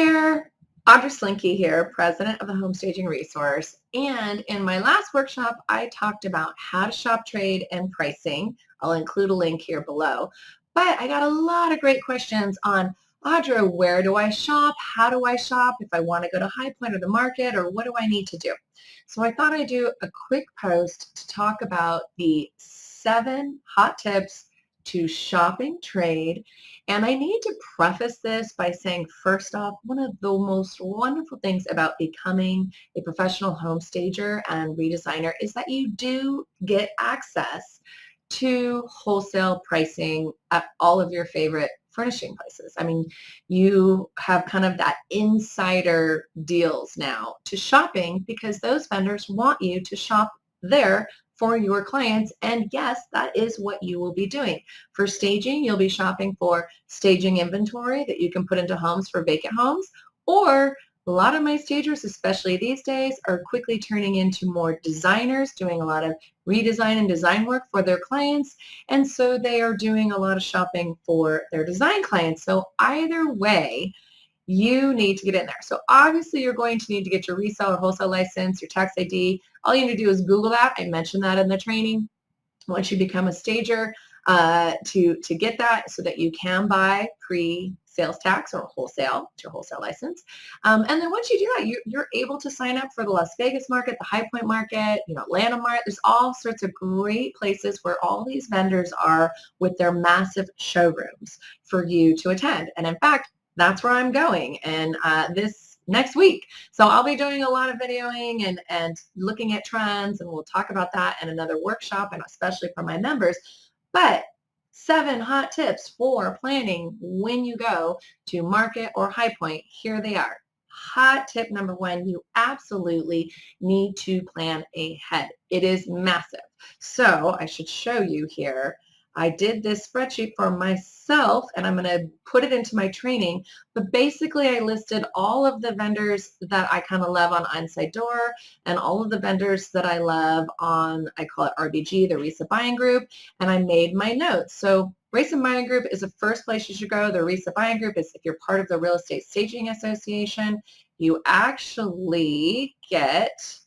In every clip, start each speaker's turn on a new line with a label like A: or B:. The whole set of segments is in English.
A: there, Audra Slinky here, president of the Home Staging Resource. And in my last workshop, I talked about how to shop trade and pricing. I'll include a link here below. But I got a lot of great questions on, Audra, where do I shop? How do I shop? If I want to go to Highpoint or the market, or what do I need to do? So I thought I'd do a quick post to talk about the 7 hot tips to shopping trade. And I need to preface this by saying, first off, one of the most wonderful things about becoming a professional home stager and redesigner is that you do get access to wholesale pricing at all of your favorite furnishing places. I mean, you have kind of that insider deals now to shopping because those vendors want you to shop there for your clients. And yes, that is what you will be doing. For staging, you'll be shopping for staging inventory that you can put into homes for vacant homes, or a lot of my stagers, especially these days, are quickly turning into more designers, doing a lot of redesign and design work for their clients. And so they are doing a lot of shopping for their design clients. So either way, you need to get in there. So obviously you're going to need to get your resale or wholesale license, your tax ID. All you need to do is Google that. I mentioned that in the training. Once you become a stager, to get that so that you can buy pre-sales tax or wholesale, it's your wholesale license. And then once you do that, you're able to sign up for the Las Vegas market, the Highpoint market, Atlanta market. There's all sorts of great places where all these vendors are with their massive showrooms for you to attend. And in fact, that's where I'm going, and this next week. So I'll be doing a lot of videoing and looking at trends, and we'll talk about that in another workshop, and especially for my members. But 7 hot tips for planning when you go to market or Highpoint. Here they are. Hot tip number 1, you absolutely need to plan ahead. It is massive. So I should show you here. I did this spreadsheet for myself, and I'm going to put it into my training, but basically I listed all of the vendors that I kind of love on Inside Door and all of the vendors that I love on, I call it RBG, the Risa Buying Group, and I made my notes. So Risa Buying Group is the first place you should go. The Risa Buying Group is if you're part of the Real Estate Staging Association, you actually get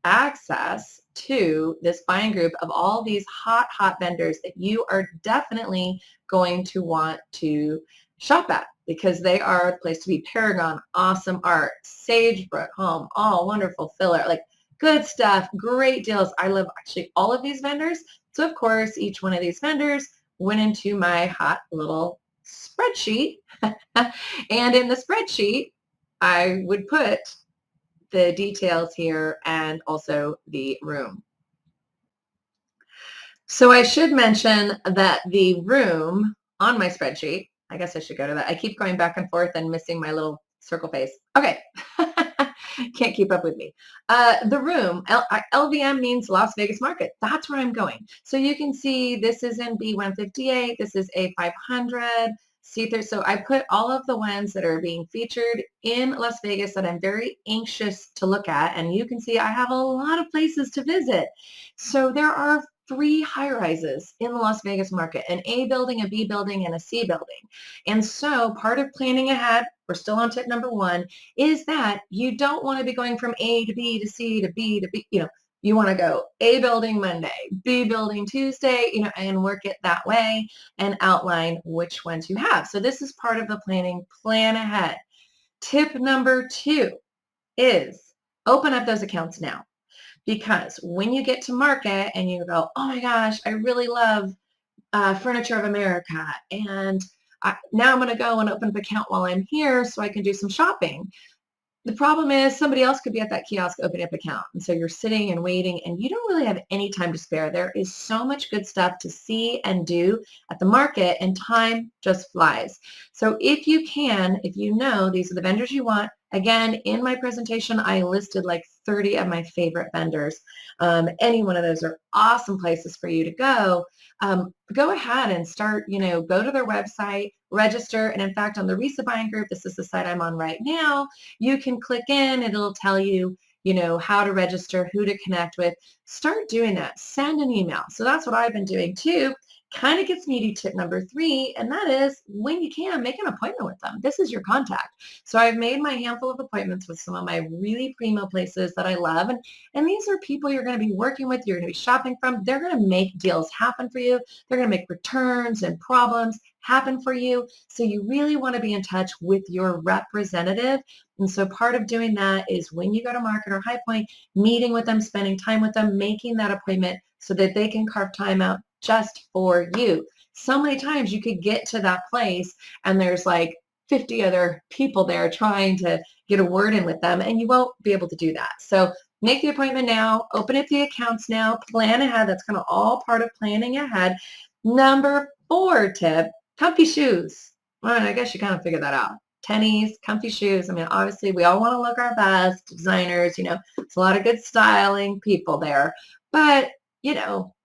A: access to this buying group of all these hot vendors that you are definitely going to want to shop at because they are the place to be. Paragon, Awesome Art, Sagebrook Home, all wonderful filler, like good stuff, great deals. I love actually all of these vendors. So of course, each one of these vendors went into my hot little spreadsheet. And in the spreadsheet, I would put the details here and also the room. So I should mention that the room on my spreadsheet, I guess I should go to that. I keep going back and forth and missing my little circle face. Okay. Can't keep up with me. The room, LVM means Las Vegas Market. That's where I'm going. So you can see this is in B158. This is A500. See there, so I put all of the ones that are being featured in Las Vegas that I'm very anxious to look at, and you can see I have a lot of places to visit. So there are 3 high-rises in the Las Vegas market, an A building, a B building, and a C building. And so part of planning ahead, we're still on tip number 1, is that you don't want to be going from A to B to C to B to B, you want to go A building Monday, B building Tuesday, and work it that way and outline which ones you have. So this is part of the planning. Plan ahead. Tip number 2 is open up those accounts now, because when you get to market and you go, oh my gosh, I really love Furniture of America, and now I'm going to go and open up an account while I'm here so I can do some shopping. The problem is somebody else could be at that kiosk opening up an account. And so you're sitting and waiting and you don't really have any time to spare. There is so much good stuff to see and do at the market, and time just flies. So if you can, if you know these are the vendors you want, again, in my presentation, I listed like 30 of my favorite vendors. Any one of those are awesome places for you to go. Go ahead and start, go to their website, register. And in fact, on the Risa Buying Group, this is the site I'm on right now, you can click in, it'll tell you, how to register, who to connect with. Start doing that. Send an email. So that's what I've been doing too. Kind of gets me to tip number 3, and that is when you can, make an appointment with them. This is your contact. So I've made my handful of appointments with some of my really primo places that I love. And these are people you're going to be working with, you're going to be shopping from. They're going to make deals happen for you. They're going to make returns and problems happen for you. So you really want to be in touch with your representative. And so part of doing that is when you go to market or Highpoint, meeting with them, spending time with them, making that appointment so that they can carve time out just for you. So many times you could get to that place and there's like 50 other people there trying to get a word in with them, and you won't be able to do that. So make the appointment now, open up the accounts now, plan ahead. That's kind of all part of planning ahead. Number 4 tip, comfy shoes. All right, I guess you kind of figured that out. Tennies, comfy shoes. I mean, obviously we all want to look our best, designers, it's a lot of good styling people there, but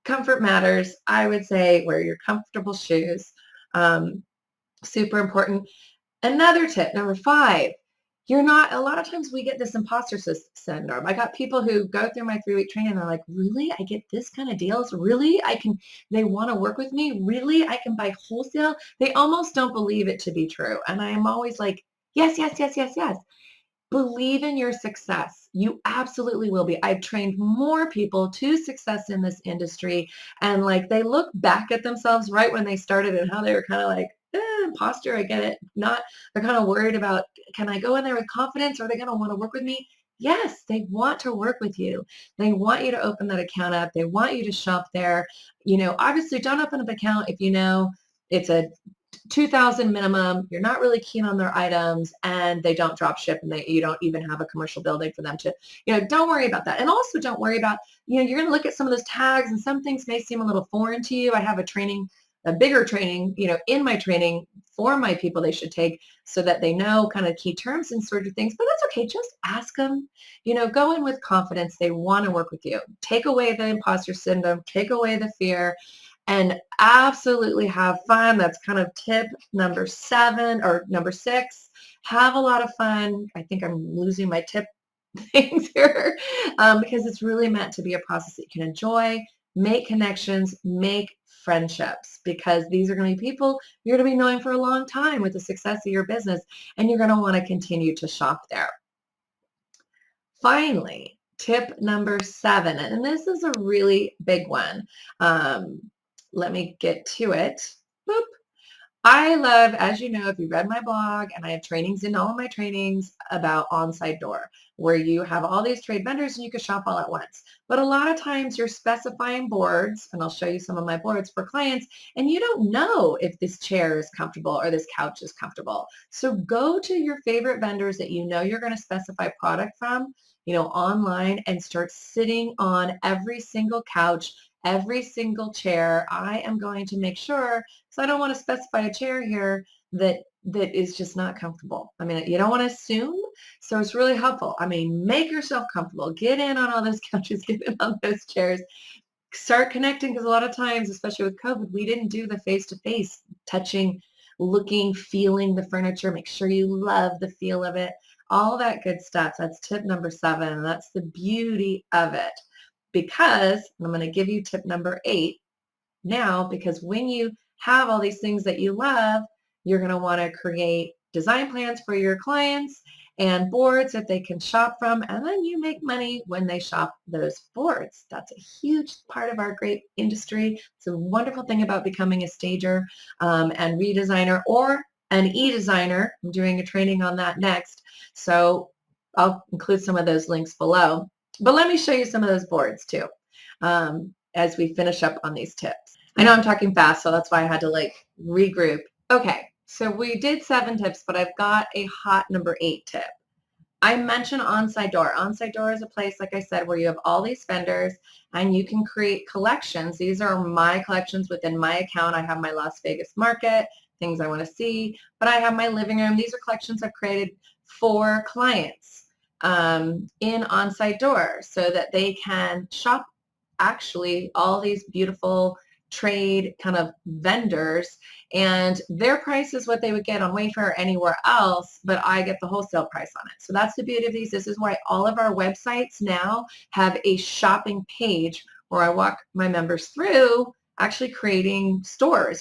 A: comfort matters. I would say wear your comfortable shoes. Super important. Another tip, number 5, a lot of times we get this imposter syndrome. I got people who go through my 3-week training and they're like, really? I get this kind of deals? Really? They want to work with me? Really? I can buy wholesale? They almost don't believe it to be true. And I'm always like, yes, yes, yes, yes, yes. Believe in your success. You absolutely will be. I've trained more people to success in this industry, and like they look back at themselves right when they started and how they were kind of like, imposter, I get it. They're kind of worried about, can I go in there with confidence? Are they going to want to work with me? Yes, they want to work with you. They want you to open that account up. They want you to shop there. Obviously don't open up an account if it's a 2,000 minimum, you're not really keen on their items, and they don't drop ship, and you don't even have a commercial building for them to, don't worry about that. And also don't worry about, you're going to look at some of those tags and some things may seem a little foreign to you. I have a bigger training, in my training for my people they should take so that they know kind of key terms and sort of things, but that's okay. Just ask them, go in with confidence. They want to work with you. Take away the imposter syndrome, take away the fear, and absolutely have fun. That's kind of tip number 7 or number 6. Have a lot of fun. I think I'm losing my tip things here because it's really meant to be a process that you can enjoy, make connections, make friendships, because these are going to be people you're going to be knowing for a long time with the success of your business, and you're going to want to continue to shop there. Finally, tip number 7, and this is a really big one. Let me get to it. Boop. I love, as you know, if you read my blog, and I have trainings in all of my trainings about on-site door, where you have all these trade vendors and you can shop all at once. But a lot of times you're specifying boards, and I'll show you some of my boards for clients, and you don't know if this chair is comfortable or this couch is comfortable. So go to your favorite vendors that you know you're going to specify product from, online, and start sitting on every single couch, every single chair. I am going to make sure, so I don't want to specify a chair here that is just not comfortable. I mean, you don't want to assume, so it's really helpful. I mean, make yourself comfortable. Get in on all those couches, get in on those chairs. Start connecting, because a lot of times, especially with COVID, we didn't do the face-to-face touching, looking, feeling the furniture. Make sure you love the feel of it. All that good stuff. That's tip number 7. That's the beauty of it. Because I'm going to give you tip number 8 now, because when you have all these things that you love, you're going to want to create design plans for your clients and boards that they can shop from, and then you make money when they shop those boards. That's a huge part of our great industry. It's a wonderful thing about becoming a stager and redesigner, or an e-designer. I'm doing a training on that next, so I'll include some of those links below. But let me show you some of those boards too as we finish up on these tips. I know I'm talking fast, so that's why I had to regroup. Okay, so we did 7 tips, but I've got a hot number 8 tip. I mentioned on-site door. On-site door is a place, like I said, where you have all these vendors and you can create collections. These are my collections within my account. I have my Las Vegas market, things I want to see, but I have my living room. These are collections I've created for clients in on-site door so that they can shop actually all these beautiful trade kind of vendors, and their price is what they would get on Wayfair or anywhere else, but I get the wholesale price on it. So that's the beauty of these. This is why all of our websites now have a shopping page where I walk my members through actually creating stores,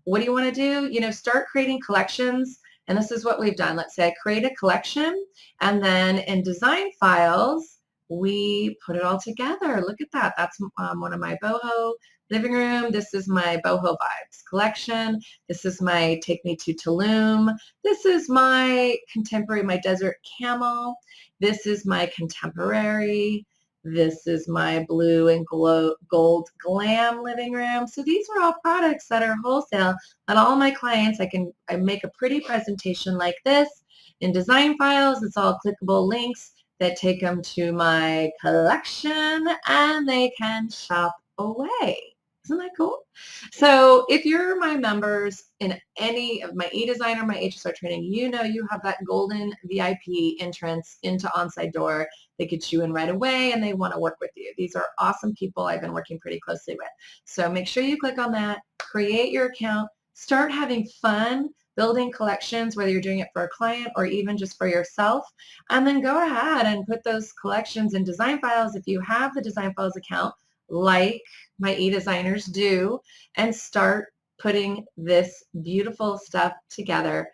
A: what do you want to do? Start creating collections. And this is what we've done. Let's say I create a collection, and then in design files, we put it all together. Look at that. That's one of my boho living room. This is my boho vibes collection. This is my take me to Tulum. This is my contemporary, my desert camel. This is my contemporary. This is my blue and gold glam living room. So these are all products that are wholesale. And all my clients, I make a pretty presentation like this in design files. It's all clickable links that take them to my collection, and they can shop away. Isn't that cool? So if you're my members in any of my eDesign or my HSR training, you have that golden VIP entrance into Onside Door. They get you in right away, and they want to work with you. These are awesome people I've been working pretty closely with. So make sure you click on that, create your account, start having fun building collections, whether you're doing it for a client or even just for yourself, and then go ahead and put those collections in design files if you have the design files account, like my eDesigners do, and start putting this beautiful stuff together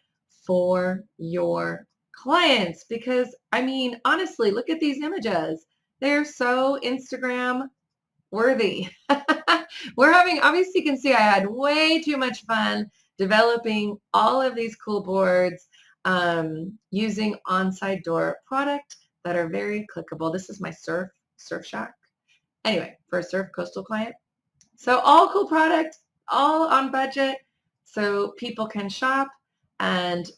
A: for your clients. Because, honestly, look at these images. They're so Instagram worthy. Obviously you can see I had way too much fun developing all of these cool boards using Onside Door product that are very clickable. This is my surf shack. Anyway, for a surf coastal client. So all cool product, all on budget, so people can shop, and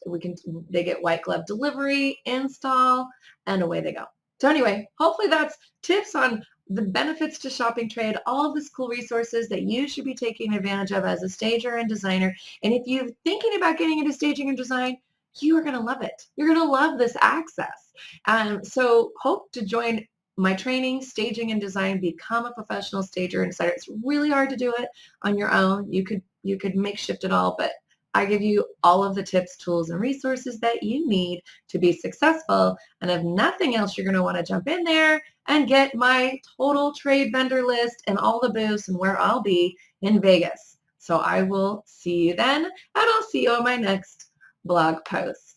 A: they get white glove delivery, install, and away they go. So anyway, hopefully that's tips on the benefits to shopping trade, all of these cool resources that you should be taking advantage of as a stager and designer. And if you're thinking about getting into staging and design, you are going to love it. You're going to love this access. So hope to join my training, Staging and Design, become a professional stager and designer. It's really hard to do it on your own. You could makeshift it all, but I give you all of the tips, tools, and resources that you need to be successful. And if nothing else, you're going to want to jump in there and get my total trade vendor list and all the booths and where I'll be in Vegas. So I will see you then, and I'll see you on my next blog post.